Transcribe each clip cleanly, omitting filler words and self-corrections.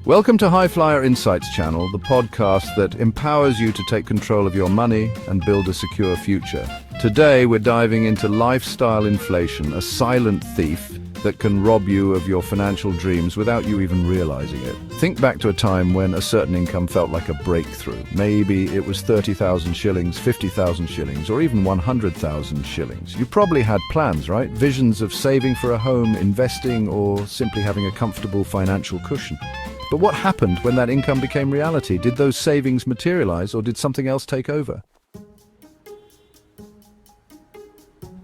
Welcome to Highflyer Insights channel, the podcast that empowers you to take control of your money and build a secure future. Today we're diving into lifestyle inflation, a silent thief that can rob you of your financial dreams without you even realizing it. Think back to a time when a certain income felt like a breakthrough. Maybe it was 30,000 shillings, 50,000 shillings, or even 100,000 shillings. You probably had plans, right? Visions of saving for a home, investing, or simply having a comfortable financial cushion. But what happened when that income became reality? Did those savings materialize, or did something else take over?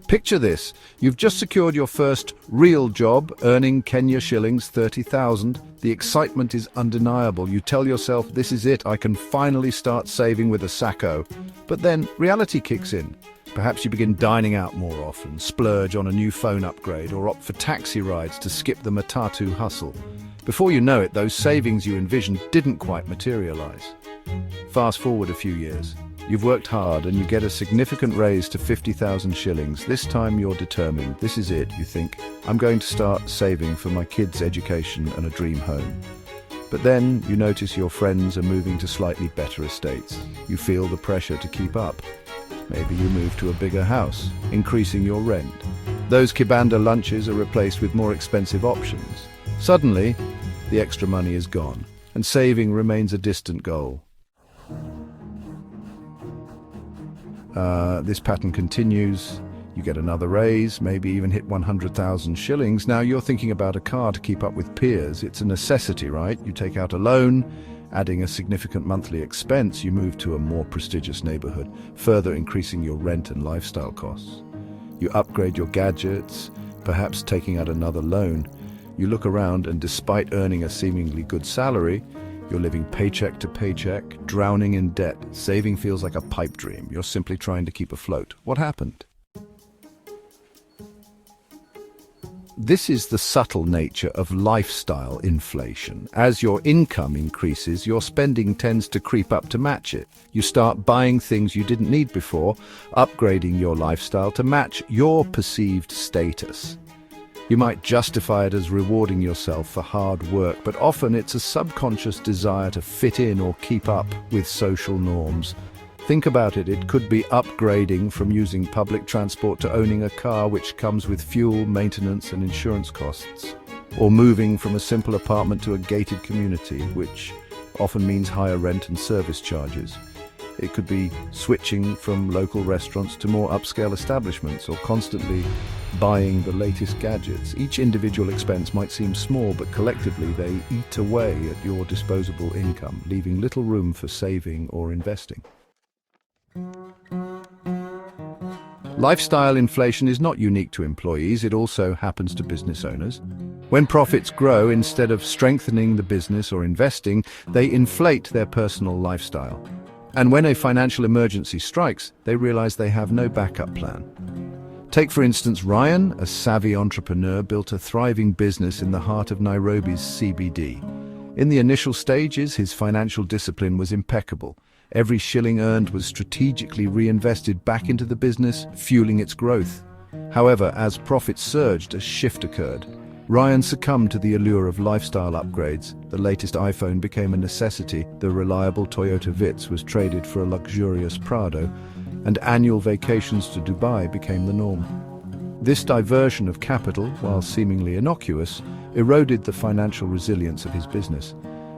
Picture this. You've just secured your first real job, earning Kenya shillings 30,000. The excitement is undeniable. You tell yourself, this is it, I can finally start saving with a sacco. But then reality kicks in. Perhaps you begin dining out more often, splurge on a new phone upgrade, or opt for taxi rides to skip the matatu hustle. Before you know it, those savings you envisioned didn't quite materialize. Fast forward a few years. You've worked hard and you get a significant raise to 50,000 shillings. This time you're determined. This is it, you think. I'm going to start saving for my kids' education and a dream home. But then you notice your friends are moving to slightly better estates. You feel the pressure to keep up. Maybe you move to a bigger house, increasing your rent. Those kibanda lunches are replaced with more expensive options. Suddenly, the extra money is gone, and saving remains a distant goal. This pattern continues. You get another raise, maybe even hit 100,000 shillings. Now you're thinking about a car to keep up with peers. It's a necessity, right? You take out a loan, adding a significant monthly expense. You move to a more prestigious neighborhood, further increasing your rent and lifestyle costs. You upgrade your gadgets, perhaps taking out another loan. You look around and despite earning a seemingly good salary, you're living paycheck to paycheck, drowning in debt. Saving feels like a pipe dream. You're simply trying to keep afloat. What happened? This is the subtle nature of lifestyle inflation. As your income increases, your spending tends to creep up to match it. You start buying things you didn't need before, upgrading your lifestyle to match your perceived status. You might justify it as rewarding yourself for hard work, but often it's a subconscious desire to fit in or keep up with social norms. Think about it, it could be upgrading from using public transport to owning a car which comes with fuel, maintenance and insurance costs. Or moving from a simple apartment to a gated community, which often means higher rent and service charges. It could be switching from local restaurants to more upscale establishments, or constantly buying the latest gadgets. Each individual expense might seem small, but collectively they eat away at your disposable income, leaving little room for saving or investing. Lifestyle inflation is not unique to employees, it also happens to business owners. When profits grow, instead of strengthening the business or investing, they inflate their personal lifestyle. And when a financial emergency strikes, they realize they have no backup plan. Take, for instance, Ryan, a savvy entrepreneur, built a thriving business in the heart of Nairobi's CBD. In the initial stages, his financial discipline was impeccable. Every shilling earned was strategically reinvested back into the business, fueling its growth. However, as profits surged, a shift occurred. Ryan succumbed to the allure of lifestyle upgrades. The latest iPhone became a necessity, the reliable Toyota Vitz was traded for a luxurious Prado, and annual vacations to Dubai became the norm. This diversion of capital, while seemingly innocuous, eroded the financial resilience of his business.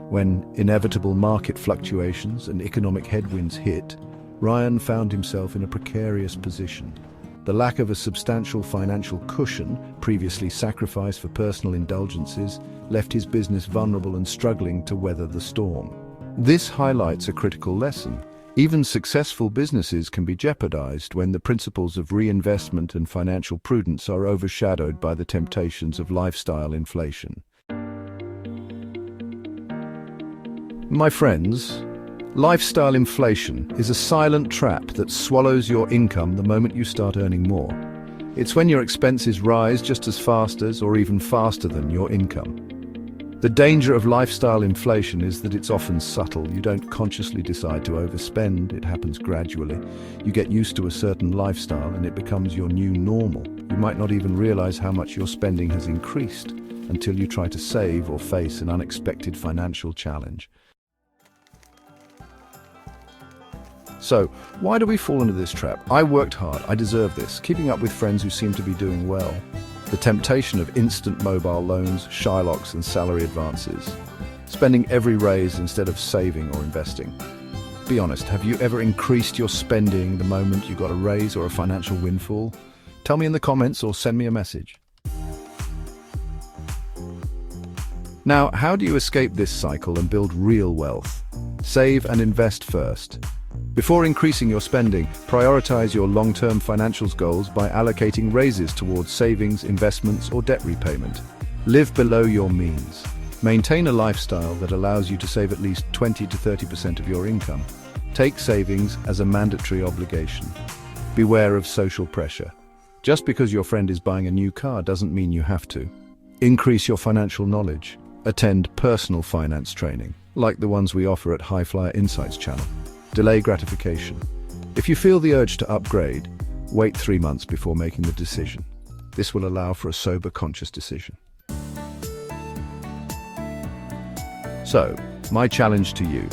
When inevitable market fluctuations and economic headwinds hit, Ryan found himself in a precarious position. The lack of a substantial financial cushion, previously sacrificed for personal indulgences, left his business vulnerable and struggling to weather the storm. This highlights a critical lesson. Even successful businesses can be jeopardized when the principles of reinvestment and financial prudence are overshadowed by the temptations of lifestyle inflation. My friends, lifestyle inflation is a silent trap that swallows your income the moment you start earning more. It's when your expenses rise just as fast as, or even faster than, your income. The danger of lifestyle inflation is that it's often subtle. You don't consciously decide to overspend, it happens gradually. You get used to a certain lifestyle and it becomes your new normal. You might not even realize how much your spending has increased. until you try to save or face an unexpected financial challenge. So, why do we fall into this trap? I worked hard, I deserve this, keeping up with friends who seem to be doing well. The temptation of instant mobile loans, Shylocks and salary advances. Spending every raise instead of saving or investing. Be honest, have you ever increased your spending the moment you got a raise or a financial windfall? Tell me in the comments or send me a message. Now, how do you escape this cycle and build real wealth? Save and invest first. Before increasing your spending, prioritize your long-term financial goals by allocating raises towards savings, investments, or debt repayment. Live below your means. Maintain a lifestyle that allows you to save at least 20 to 30% of your income. Take savings as a mandatory obligation. Beware of social pressure. Just because your friend is buying a new car doesn't mean you have to. Increase your financial knowledge. Attend personal finance training, like the ones we offer at Highflyer Insights channel. Delay gratification. If you feel the urge to upgrade, wait 3 months before making the decision. This will allow for a sober, conscious decision. So, my challenge to you.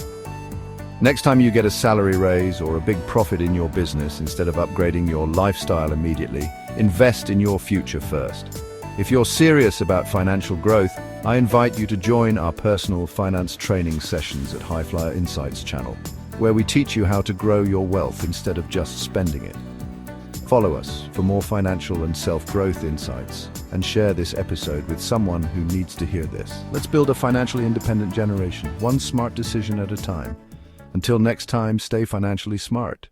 Next time you get a salary raise or a big profit in your business, instead of upgrading your lifestyle immediately, invest in your future first. If you're serious about financial growth, I invite you to join our personal finance training sessions at Highflyer Insights channel, where we teach you how to grow your wealth instead of just spending it. Follow us for more financial and self-growth insights, and share this episode with someone who needs to hear this. Let's build a financially independent generation, one smart decision at a time. Until next time, stay financially smart.